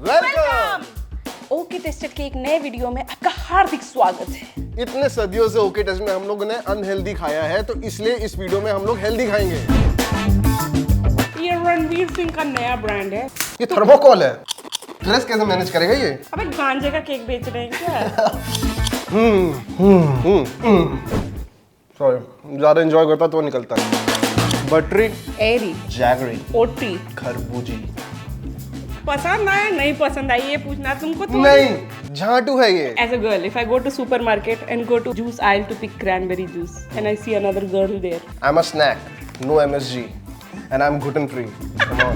Welcome. Okay tested के एक नए वीडियो में आपका हार्दिक स्वागत है। इतने सदियों से ओके टेस्ट में हम लोगों ने अनहेल्दी खाया है, तो इसलिए इस वीडियो में हम लोग हेल्दी खाएंगे। ये रणवीर सिंह का नया ब्रांड है। ये थर्मोकोल है। ड्रेस कैसे मैनेज करेगा ये? अबे गांजे का केक बेच रहे हैं क्या? सॉरी, ज्यादा एंजॉय करता तो निकलता है। Buttery, airy, jaggery, oaty, खरबूजी। पसंद आया नहीं पसंद आई ये पूछना तुमको तो नहीं, झाटू है ये। As a girl, if I go to supermarket and go to juice aisle to pick cranberry juice and I see another girl there, I'm a snack, no MSG, and I'm gluten free. Come on.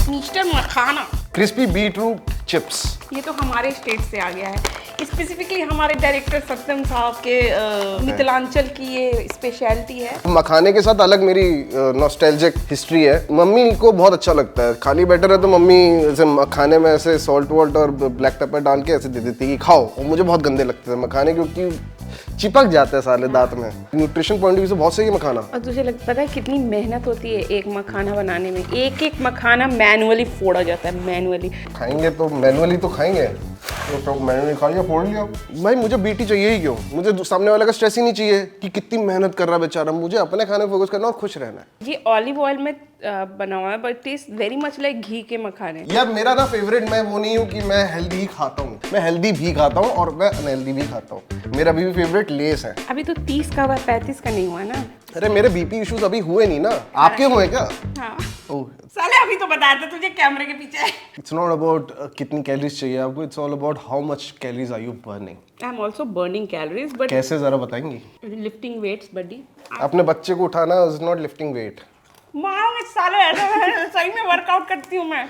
Mister makhana, crispy beetroot chips. ये तो हमारे state से आ गया है। Specifically हमारे director सत्यम साहब के मिथिलांचल की ये स्पेशलिटी है। मखाने के साथ अलग मेरी नॉस्टैल्जिक हिस्ट्री है। मम्मी को बहुत अच्छा लगता है। खाली बेटर है तो मम्मी ऐसे मखाने में ऐसे सॉल्ट वॉल्ट और ब्लैक पेपर डाल के ऐसे दे देती है कि खाओ। और मुझे बहुत गंदे लगते थे मखाने, क्योंकि चिपक जाते हैं साले दांत में। न्यूट्रिशन पॉइंट ऑफ व्यू से बहुत सही है मखाना। और तुझे पता है कितनी मेहनत होती है एक मखाना बनाने में? एक एक मखाना मैनुअली फोड़ा जाता है, मैनुअली। खाएंगे तो मैनुअली तो खाएंगे, तो मैनुअली खा लिया, फोड़ लिया। भाई मुझे बीटी चाहिए ही क्यों? मुझे सामने वाले का स्ट्रेस ही नहीं चाहिए कि कितनी मेहनत कर रहा है बेचारा। मुझे अपने खाने फोकस करना और खुश रहना है। ये ऑलिव ऑयल में बना हुआ है, but taste very much like ghee के मखाने। यार मेरा ना फेवरेट, मैं वो नहीं हूँ कि मैं हेल्दी ही खाता हूँ। मैं हेल्दी भी खाता हूँ और मैं अनहेल्दी भी खाता हूँ। मेरा अभी भी फेवरेट लेस है। अभी तो 30 का हुआ, 35 का नहीं हुआ ना। अरे मेरे बीपी इश्यूज अभी हुए नहीं ना, आपके हुए क्या? हाँ। ओह, साले अभी तो बताया था तुझे कैमरे के पीछे। इट्स नॉट अबाउट कितनी कैलोरीज चाहिए आपको, it's all about how much calories are you burning. I am also burning calories, but कैसे जरा बताएंगी? Lifting weights buddy. अपने बच्चे को उठाना इज नॉट लिफ्टिंग वेट। मारूंगे साले, ऐसा सही में वर्कआउट करती हूँ मैं।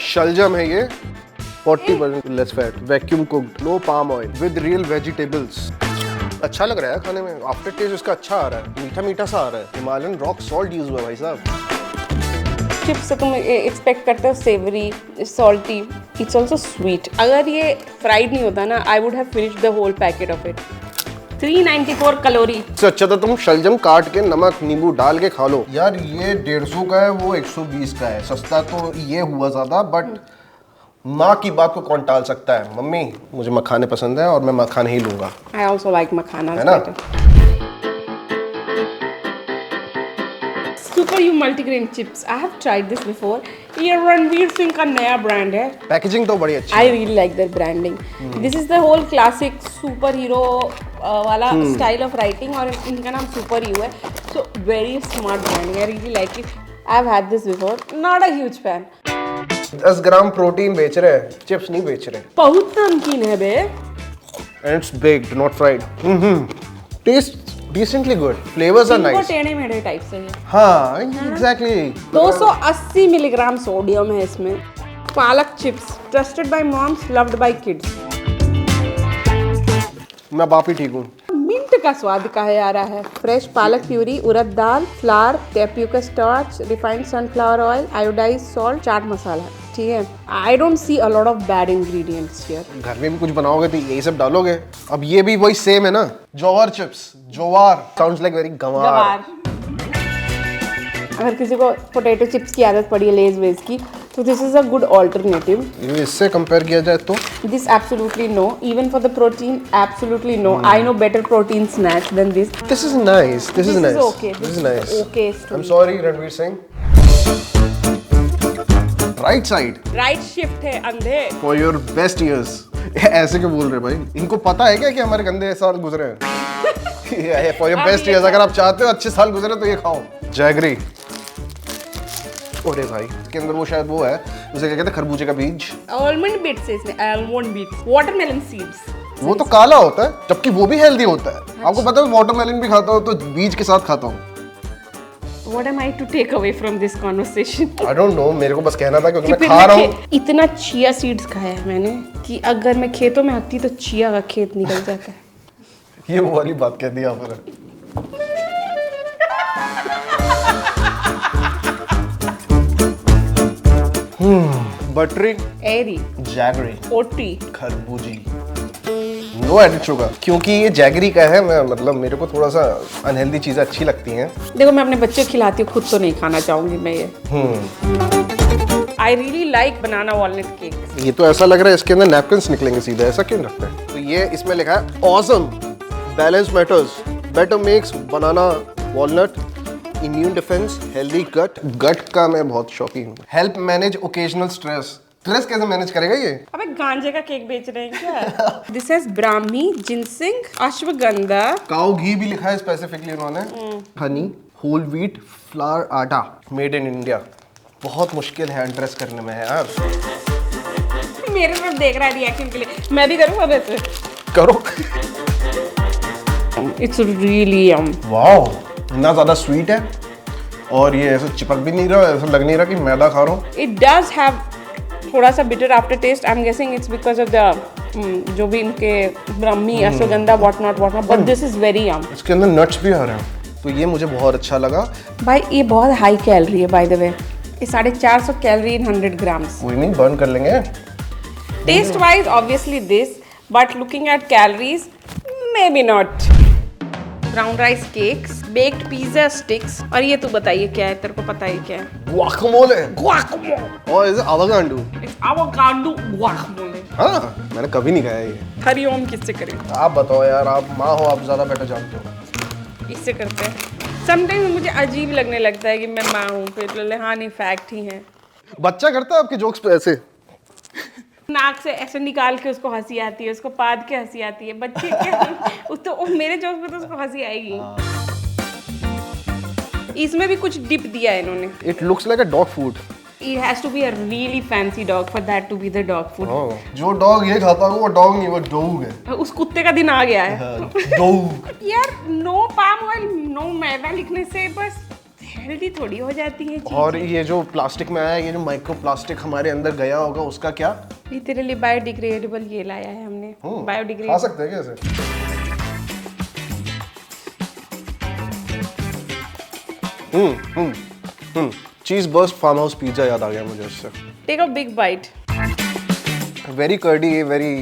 शलजम है ये, 40% less fat, vacuum cooked, no palm oil with real vegetables. अच्छा लग रहा है खाने में। आफ्टर टेस्ट इसका अच्छा आ रहा है, मीठा मीठा सा आ रहा है। हिमालयन रॉक सॉल्ट यूज हुआ है भाई साहब। चिप्स से तुम एक्सपेक्ट करते हो savoury, salty, it's also sweet. अगर ये फ्राइड नहीं होता ना, I would have finished the whole packet of it. 394 calorie. इससे अच्छा था तुम शलजम काट के नमक नींबू डाल के खा लो। यार ये 150 का है, वो 120 का है। सस्ता तो ये हुआ ज्यादा, बट माँ की बात को कौन टाल सकता है। मम्मी मुझे मखाने पसंद है और मैं मखाने ही लूंगा। आई ऑल्सो लाइक मखाना, है ना? Super you multigrain chips, I have tried this before. ये रणवीर सिंह का नया ब्रांड है। पैकेजिंग तो बड़ी अच्छी आई है। Really like that branding. This is the whole classic super hero वाला स्टाइल ऑफ राइटिंग, और इनका नाम सुपर यू है। So very smart branding, I really like it. I have had this before, not a huge fan. 10 gram protein बेच रहे हैं, chips नहीं बेच रहे। बहुत नमकीन है बे। And it's baked not fried. Taste decently good, flavours are nice. टेढ़े मेढ़े टाइप से है। हाँ एग्जैक्टली। 280 मिलीग्राम सोडियम है इसमें। पालक chips, trusted by moms, loved by kids. मैं बाप ही ठीक हूँ। मिंट का स्वाद कहा जा रहा है। Fresh palak puree, urad dal, flour, tapioca starch, refined sunflower oil, iodised salt, chaat masala. ठीक है, I don't see a lot of bad ingredients here. घर में भी कुछ बनाओगे तो यही सब डालोगे। अब ये भी वही सेम है ना, जोवार चिप्स। जोवार साउंड्स लाइक वेरी गंवार। अगर किसी को पोटैटो चिप्स की आदत पड़ी है लेज वेज की, तो this is a good alternative. इससे कंपेयर किया जाए तो This absolutely no. Even for the protein, absolutely no. I know better protein snacks than this. this is nice. This is nice. Okay. This is nice. Okay. I'm sorry Ranveer Singh. Right side Right shift है अंधे। For your best years. ऐसे क्यों बोल रहे भाई? इनको पता है क्या कि हमारे गंदे साल गुजरे हैं? फॉर योर बेस्ट ईयर्स, अगर आप चाहते हो अच्छे साल गुजरे तो ये खाओ। जैगरी। अरे भाई इसके अंदर वो शायद वो है, उसे क्या कहते हैं, खरबूजे का बीज। Almond bits है इसमें, almond bits, watermelon seeds. वो तो काला होता है, जबकि वो भी हेल्दी होता है। आपको पता है वाटरमेलन भी खाता हूँ तो बीज के साथ खाता हूँ। What am I to take away from this conversation? I don't know, मेरे को बस कहना था क्योंकि कि मैं फिर खा रहा हूँ। इतना चिया सीड्स खाया है मैंने कि अगर मैं खेतों में आती तो चिया का खेत निकल जाता है। ये वो वाली बात कह दी आपने। बटरी, एरी, जैगरी, ओटी, खरबूजी, नो एडेड शुगर, क्योंकि ये जैगरी का है। मैं मतलब मेरे को थोड़ा सा अनहेल्दी चीजें अच्छी लगती हैं। देखो मैं अपने बच्चे को खिलाती हूँ, खुद तो नहीं खाना चाहूंगी मैं ये। आई रियली लाइक बनाना वॉलनट केक। ये तो ऐसा लग रहा है इसके अंदर नैपकिन्स निकलेंगे सीधे, ऐसा क्यों लगता है? तो ये इसमें लिखा है awesome balance matters, better makes banana walnut, immune defence, healthy gut. Gut का मैं बहुत शौकीन हूँ। Help manage occasional stress. Stress कैसे मैनेज करेगा ये? अबे गांजे का केक बेच रहे हैं क्या? This is brahmi, ginseng, ashwagandha. Cow ghee भी लिखा है स्पेसिफिकली उन्होंने। Honey, whole wheat flour atta, made in India. बहुत मुश्किल है एड्रेस करने में है यार। मेरे तरफ देख रहा है रिएक्शन के लिए, मैं भी करूँ अब ऐसे? करो। It's really Yama. वाओ, इतना ज्यादा स्वीट है और ये ऐसे चिपक भी नहीं रहा, ऐसा लग नहीं रहा कि मैदा खा रहा हूँ। इट डज हैव थोड़ा सा bitter aftertaste. I am guessing it's because of the जो भी इनके brahmi, ashwagandha, what not, but this is very yum. इसके अंदर नट्स भी आ रहे हैं, तो ये मुझे बहुत अच्छा लगा। भाई ये बहुत हाई कैलोरी है बाय द वे। ये 450 कैलोरी इन 100 ग्राम्स। कोई नहीं, बर्न कर लेंगे। Taste wise obviously this, but looking at calories may be not. Brown rice cakes, baked pizza sticks, और ये तू बताइए क्या है, तेरे को पता है क्या है? गुआकामोले। गुआकामोले। और इसे avocado। It's avocado guacamole। हाँ, मैंने कभी नहीं खाया ये। हरिओम किससे करें? आप बताओ यार, आप माँ हो, आप ज्यादा बेटर जानते हो। इससे करते हैं। समटाइम्स मुझे अजीब लगने लगता है कि मैं माँ हूँ, फिर हाँ नहीं फैक्ट ही है। बच्चा करता है आपके जोक्स पे ऐसे? नाक से ऐसे निकाल के उसको हंसी आती है, उसको पाद के हंसी आती है। बच्चे क्या उस तो मेरे जोक पे तो उसको हंसी आएगी। इसमें भी कुछ डिप दिया है इन्होंने। It looks like a dog food. It has to be a really fancy dog for that to be the dog food. जो डॉग ये खाता है वो डॉग नहीं, वो डॉग है। उस कुत्ते का दिन आ गया है। डॉग। यार नो पाम ऑयल, नो मैदा लिखने से बस हेल्दी थोड़ी हो जाती है चीज़। और ये जो प्लास्टिक में आया है, ये जो माइक्रो प्लास्टिक हमारे अंदर गया होगा, उसका क्या? ये तेरे लिए बायोडिग्रेडेबल ये लाया है हमने। खा बायोडिग्रेडेबल सकते हैं कैसे? Cheese burst farm house pizza याद आ गया मुझे उससे। Take a big bite. Very curdy, very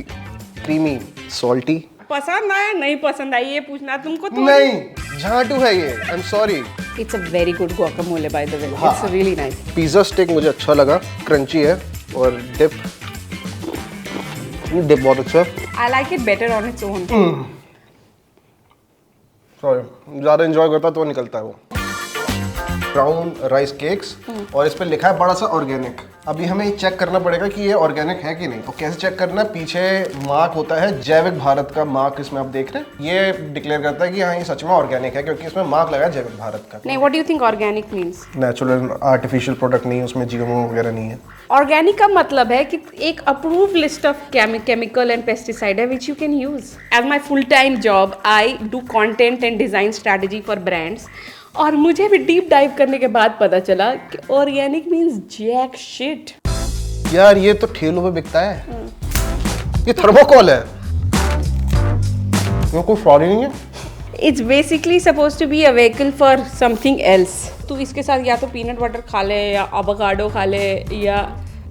creamy, salty. पसंद आया नहीं पसंद आई ये पूछना तुमको तो नहीं, झाटू है ये। I am sorry. It's a very good guacamole by the way. It's really nice. Pizza stick मुझे अच्छा लगा, क्रंची है, और डिप बहुत अच्छा है। I like it better on its own. Sorry, ज्यादा एंजॉय करता तो निकलता है वो। ब्राउन राइस केक्स, और इस पे लिखा है बड़ा सा ऑर्गेनिक। अभी हमें चेक करना पड़ेगा कि ये ऑर्गेनिक है कि नहीं। तो कैसे चेक करना है? पीछे मार्क होता है जैविक भारत का मार्क, इसमें आप देख रहे हैं, ये डिक्लेयर करता है कि हाँ ये सच में ऑर्गेनिक है, क्योंकि इसमें मार्क लगा है जैविक भारत का। नहीं, what do you think organic means? Natural artificial product नहीं है उसमें, जीएमओ वगैरह नहीं है। ऑर्गेनिक का मतलब है कि एक approve list of chemical and pesticide है which you can use. As my full time job I do content and design strategy for brands, और मुझे भी डीप डाइव करने के बाद पता चला कि ऑर्गेनिक मींस जैक शिट। यार ये तो ठेलों पे बिकता है। ये थर्मोकोल है, ये कोई फ्रॉड नहीं है। It's basically suppose to be a vehicle for something else. तू इसके साथ या तो पीनट बटर खा ले, या एवोकाडो खा ले, या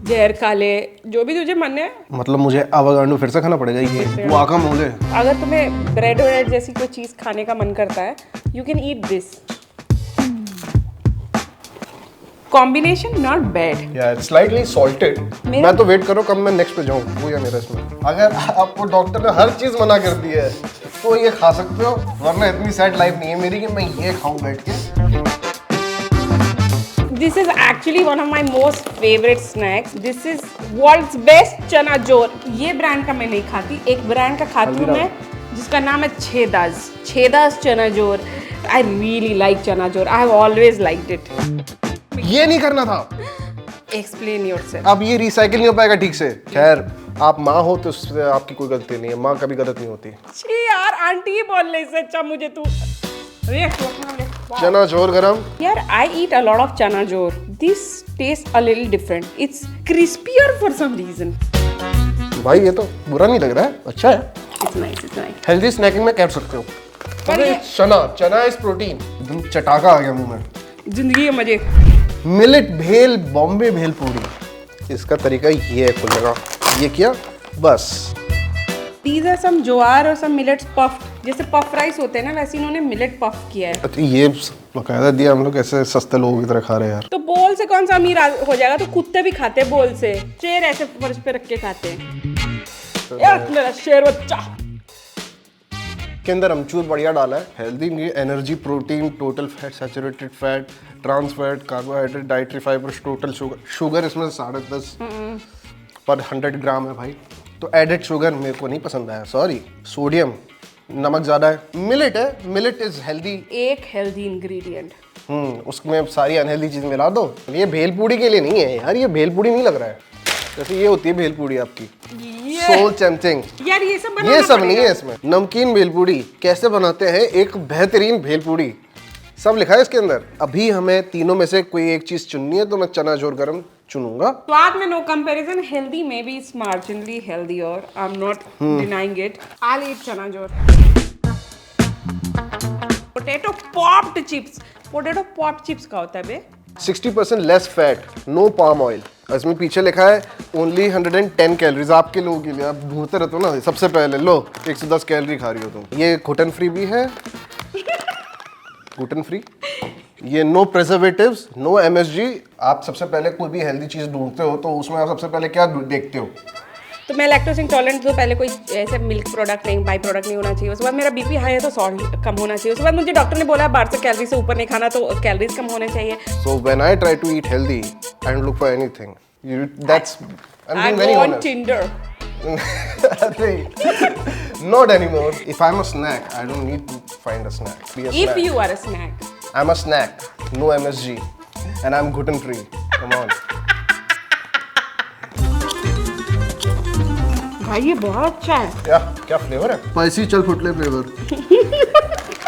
जहर खा ले, जो भी तुझे मन है। मतलब मुझे एवोकाडो फिर से खाना पड़ेगा? ये गुआकामोले। अगर तुम्हें ब्रेड व्रेड जैसी कोई चीज़ खाने का मन करता है, you can eat this. Combination not bad. यार स्लाइटली सॉल्टेड। मैं तो वेट करो कब मैं नेक्स्ट पे जाऊँ, वो या मेरा इसमें। अगर आपको डॉक्टर ने हर चीज मना कर दी है तो ये खा सकते हो, वरना इतनी सैड लाइफ नहीं है मेरी कि मैं ये खाऊं बैठ के। This is actually one of my most favourite snacks. This is world's best chana jor. ये ब्रांड का मैं नहीं खाती, एक ब्रांड का खाती हूँ मैं जिसका नाम है छेदास चना जोर। आई रियली लाइक चना जोर। I have always liked it. ये नहीं करना था। Explain yourself. अब ये रिसाइकिल नहीं हो पाएगा ठीक से। खैर, आप माँ हो तो उससे आपकी कोई गलती नहीं है, माँ कभी गलत नहीं होती। छी यार, आंटी ही बोलने इससे अच्छा मुझे तू। चना जोर गरम। यार आई ईट अ lot of chana jor. This taste a little different. It's crispier for some reason. भाई ये तो बुरा नहीं लग रहा है, अच्छा है। It's nice, it's nice. Healthy snacking में कर सकते हो। ये चना इज प्रोटीन। एकदम चटाका आ गया मुंह में। जिंदगी के मजे। मिलेट भेल, बॉम्बे भेल पूरी। इसका तरीका ये है खुलेगा, ये किया बस। These are some ज्वार और some millets puffed. जैसे पफ राइस होते हैं ना, वैसे इन्होंने मिलेट पफ किया है। तो ये बकायदा दिया, हम लोग ऐसे सस्ते लोगों की तरह खा रहे हैं यार। तो बोल से कौन सा अमीर हो जाएगा? तो कुत्ते भी खाते हैं बोल से, शेर ऐसे फर्श पे रख के खाते हैं। यार मेरा शेर बच्चा के अंदर अमचूर बढ़िया डाला है, healthy, energy, protein, total fat, saturated fat, trans fat, carbohydrate, dietary fibre, total sugar इसमें 10.5 पर 100 ग्राम है भाई। तो एडेड शुगर मेरे को नहीं पसंद आया, सॉरी। सोडियम, नमक ज्यादा है। मिलेट है, मिलेट इज हेल्दी। एक हेल्दी इंग्रेडिएंट। उसमें सारी अनहेल्दी चीज मिला दो। ये भेलपूड़ी के लिए नहीं है यार, ये भेलपूड़ी नहीं लग रहा है। जैसे ये होती है भेलपूड़ी आपकी, सोल टेम्पटिंग। यार ये सब बनाना ये सब नहीं पड़ेगा। है इसमें। नमकीन भेलपूड़ी कैसे बनाते हैं, एक बेहतरीन भेलपूड़ी, सब लिखा है इसके अंदर। अभी हमें तीनों में से कोई एक चीज चुननी है, तो मैं चना जोर गरम चुनूंगा। स्वाद में नो कंपैरिजन, हेल्दी में भी इट्स मार्जिनली हेल्दी और I am not denying it. I eat chana jor. Potato popped chips. Potato popped chips का होता है बे? 60% less fat, no palm oil. इसमें पीछे लिखा है ओनली 110 कैलोरीज। आपके लोगों के लिए, आप ढूंढते रहते हो ना, सबसे पहले लो 110 कैलोरी खा रही हो तुम। ये ग्लूटेन फ्री भी है, ग्लूटेन फ्री। ये नो प्रिजर्वेटिव्स, नो एमएसजी। आप सबसे पहले कोई भी हेल्दी चीज ढूंढते हो तो उसमें आप सबसे पहले क्या देखते हो? तो मैं लैक्टोज इंटॉलरेंट, तो पहले कोई ऐसे मिल्क प्रोडक्ट नहीं, बाई प्रोडक्ट नहीं होना चाहिए। उसके बाद मेरा बीपी हाई है तो सॉल्ट कम होना चाहिए। उसके बाद मुझे डॉक्टर ने बोला 1200 कैलोरी से ऊपर नहीं खाना, तो कैलोरीज कम होने चाहिए। So when I try to eat healthy, I don't look for anything. I'm I being go very on honest. Tinder. Not anymore. If I'm a snack, I don't need to find a snack. Be a If snack. you are a snack. I'm a snack. No MSG. And I'm gluten free. Come on. भाई ये बहुत अच्छा है। क्या flavour है? Spicy चल फुटले flavour.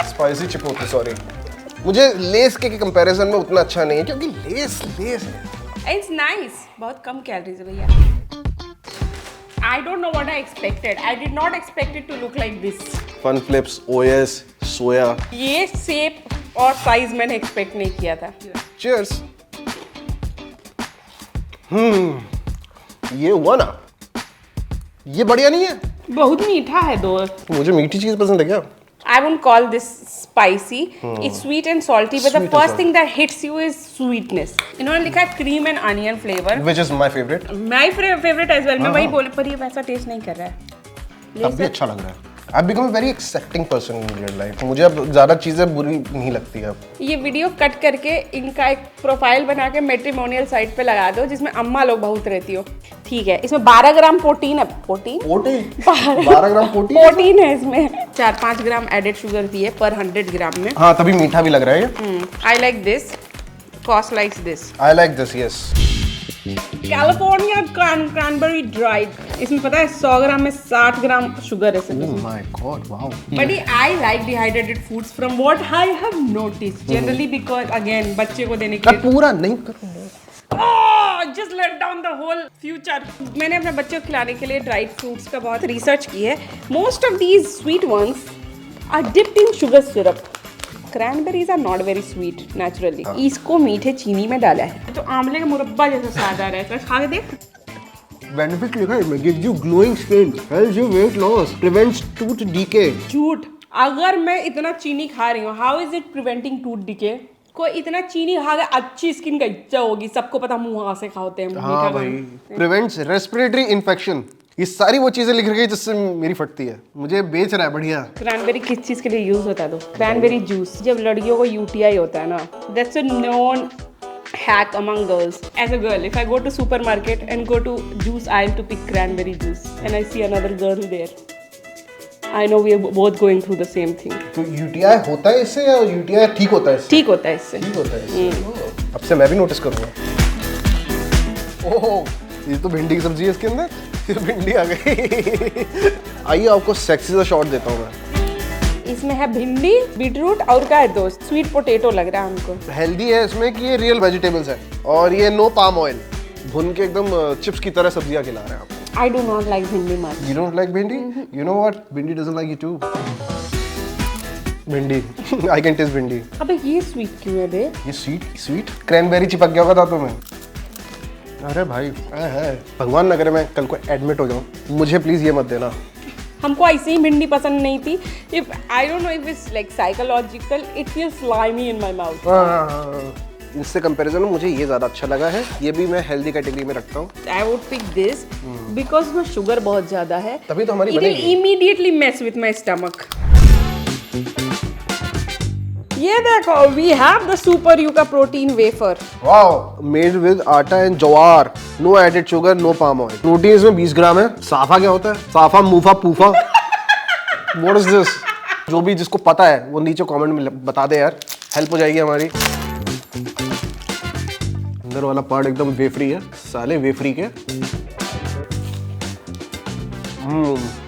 Spicy chipotle, sorry. मुझे लेस के कंपैरिजन में उतना अच्छा नहीं है, क्योंकि लेस है। It's nice. बहुत कम कैलोरीज है भैया। I don't know what I expected. I did not expect it to look like this. Fun flips, ओएस, सोया। ये शेप और साइज मैंने एक्सपेक्ट नहीं किया था। Cheers. ये हुआ ना, ये बढ़िया नहीं है। बहुत मीठा है दोस्त। मुझे मीठी चीज पसंद है क्या? I won't call this spicy. It's sweet and salty, but Sweet the and first salty. thing that hits you is sweetness. इन्होंने लिखा है cream and onion flavor. Which is my favorite. My favorite as well. मैं वही बोल, पर ये वैसा test नहीं कर रहा है। तब भी अच्छा लग रहा है। I've become a very accepting person in real life. मुझे अब ज़्यादा चीज़ें बुरी नहीं लगती अब। ये वीडियो कट करके इनका एक प्रोफाइल बना के मैट्रिमोनियल साइट पे लगा दो, जिसमें अम्मा लोग बहुत रहती हो। ठीक है, इसमें 12 ग्राम प्रोटीन है। प्रोटीन 12 ग्राम प्रोटीन है इसमें। 4-5 ग्राम एडेड शुगर भी है पर 100 ग्राम में। हाँ, तभी मीठा भी लग रहा है ये। I like this, cost likes this. I like this, yes. California cranberry dried. इसमें पता है 100 ग्राम में 60 ग्राम शुगर है सिर्फ। Oh my God, wow. But I like dehydrated foods from what I have noticed. Generally because again बच्चे को देने के लिए। पूरा नहीं करूँगा। Just let down the whole future. मैंने अपने बच्चों को खिलाने के लिए ड्राइड फ्रूट्स का बहुत रिसर्च की है। Most of these sweet ones are dipped in sugar syrup. Cranberries are not very sweet naturally. इसको मीठे चीनी में डाला है, तो आंवले का मुरब्बा जैसा स्वाद आ रहा है। खा के देख। Benefit लिखा है इसमें, gives you glowing skin, helps you weight loss, prevents tooth decay. झूठ। अगर मैं इतना चीनी खा रही हूँ, how is it preventing tooth decay? कोई इतना चीनी खा के अच्छी स्किन का इच्छा होगी। सबको पता मुंह वहां से खाते हैं। हाँ भाई, prevents respiratory infection. ये सारी वो चीजें लिख रखी है जिससे मेरी फटती है। मुझे बेच रहा है बढ़िया। क्रैनबेरी किस चीज के लिए यूज होता है? तो क्रैनबेरी जूस। जब लड़कियों को यूटीआई होता है ना, that's a known hack among girls. As a girl, if I go to supermarket and go to juice aisle to pick cranberry juice and I see another girl there, I know we are both going through the same thing. तो UTI होता है इससे या UTI ठीक होता है इससे? ठीक होता है इससे। ठीक होता है इससे। अब से मैं भी नोटिस करूंगा। ओह, ये तो भिंडी की सब्जी है इसके अंदर। ये भिंडी आ गई। आइए आपको सेक्सी सा शॉट देता हूँ मैं। इसमें है भिंडी, बीटरूट और क्या है दोस्त? स्वीट पोटैटो लग रहा है हमको। हेल्दी है इसमें कि ये रियल वेजिटेबल्स है, और ये नो पाम ऑयल, भुन के एकदम चिप्स की तरह सब्जियां खिला रहे हैं आपको। I do not like भिंडी much. You don't like भिंडी? You know what? भिंडी doesn't like you too. भिंडी I can taste भिंडी। अबे ये स्वीट क्यों है बे? ये स्वीट क्रैनबेरी चिपक गया होगा दांतों में। अरे भाई है, भगवान न करे मैं कल को एडमिट हो जाऊं। मुझे प्लीज ये मत देना। हमको ऐसे ही भिंडी पसंद नहीं थी. If I don't know if it's like psychological, it feels slimy in my mouth. इससे कंपैरिजन में मुझे ये ज़्यादा अच्छा लगा है. ये भी मैं हेल्दी कैटेगरी में रखता हूँ. I would pick this because में शुगर बहुत ज़्यादा है. तभी तो हमारी It will बनेगी. immediately mess with my stomach. ये देखो, we have the Super U का protein wafer. Wow, made with atta and jowar. No added sugar, no palm oil. Protein इसमें 20 ग्राम है. साफा क्या होता है? साफा, मूफा, पूफा. What is this? जो भी जिसको पता है वो नीचे कमेंट में बता दे यार. हेल्प हो जाएगी हमारी. अंदर वाला पार्ट एकदम वेफरी है. साले वेफरी के.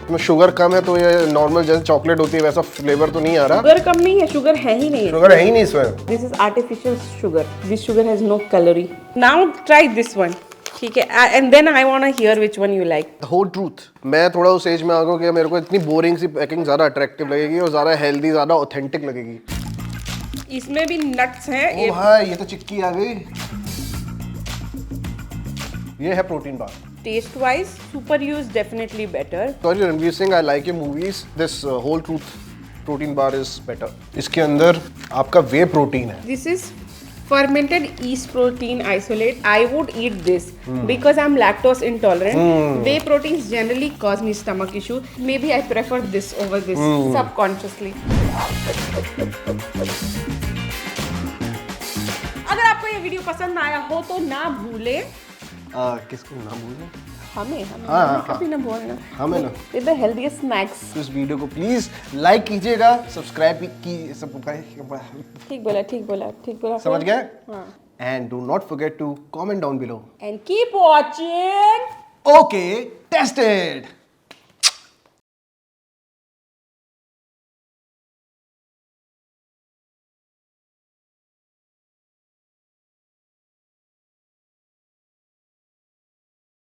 इसमें शुगर कम है तो ये नॉर्मल जैसे चॉकलेट होती है वैसा फ्लेवर तो नहीं आ रहा. शुगर कम नहीं है, शुगर है ही नहीं. शुगर है ही नहीं इसमें. This is artificial sugar. This sugar has no calorie. Now try this one. ठीक है, and then I wanna hear which one you like. The whole truth. मैं थोड़ा उस एज में आ गया कि मेरे को इतनी बोरिंग सी पैकिंग ज़्यादा अट्रैक्टिव लगेगी और ज़्यादा हेल्दी, ज़्यादा ऑथेंटिक लगेगी. इसमें भी नट्स हैं. ओ भाई, ये तो चिक्की आ गई. ये है protein bar. Taste wise, Super U is definitely better. Sorry Ranveer Singh, I like your movies. This whole truth protein bar is better. इसके अंदर आपका वे प्रोटीन है. This is fermented yeast protein isolate. I would eat this because I'm lactose intolerant. Whey proteins generally cause me stomach issue. Maybe I prefer this over this subconsciously. अगर आपको ये video पसंद आया हो तो ना भूलें. किसको ना भूलें? हमें कभी ना भूलना. हमें ना. With the healthiest snacks. तो इस वीडियो को प्लीज लाइक कीजिएगा, सब्सक्राइब ठीक बोला. समझ गए? हाँ. And do not forget to comment down below. And keep watching. Okay, tested.